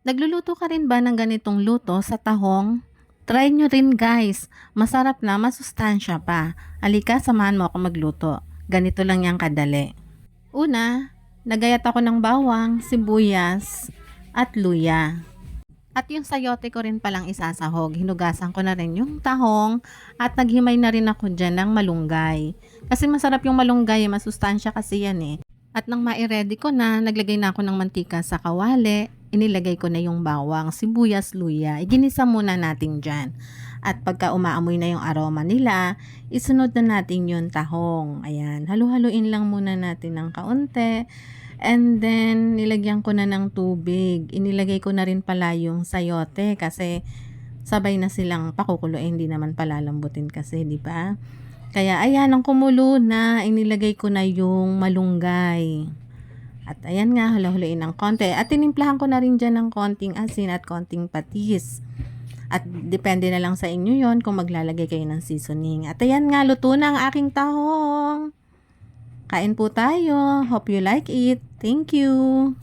Nagluluto ka rin ba ng ganitong luto sa tahong? Try nyo rin guys, masarap na, masustansya pa. Halika, samahan mo ako magluto. Ganito lang yang kadali. Una, nagayat ako ng bawang, sibuyas, at luya. At yung sayote ko rin palang isasahog. Hinugasan ko na rin yung tahong at naghimay na rin ako dyan ng malunggay. Kasi masarap yung malunggay, masustansya kasi yan eh. At nang ma-ready ko na, naglagay na ako ng mantika sa kawali. Inilagay ko na yung bawang, sibuyas, luya. Iginisa muna natin dyan. At pagka umaamoy na yung aroma nila, isunod na natin yung tahong. Ayan, halu-haluin lang muna natin ng kaunti. And then, nilagyan ko na ng tubig. Inilagay ko na rin pala yung sayote kasi sabay na silang pakukuluin. Hindi naman palalambutin kasi, di ba? Kaya ayan, ang kumulo na, inilagay ko na yung malunggay. At ayan nga, halo-haloin ng konti. At tinimplahan ko na rin dyan ng konting asin at konting patis. At depende na lang sa inyo yon kung maglalagay kayo ng seasoning. At ayan nga, luto na ang aking tahong. Kain po tayo. Hope you like it. Thank you.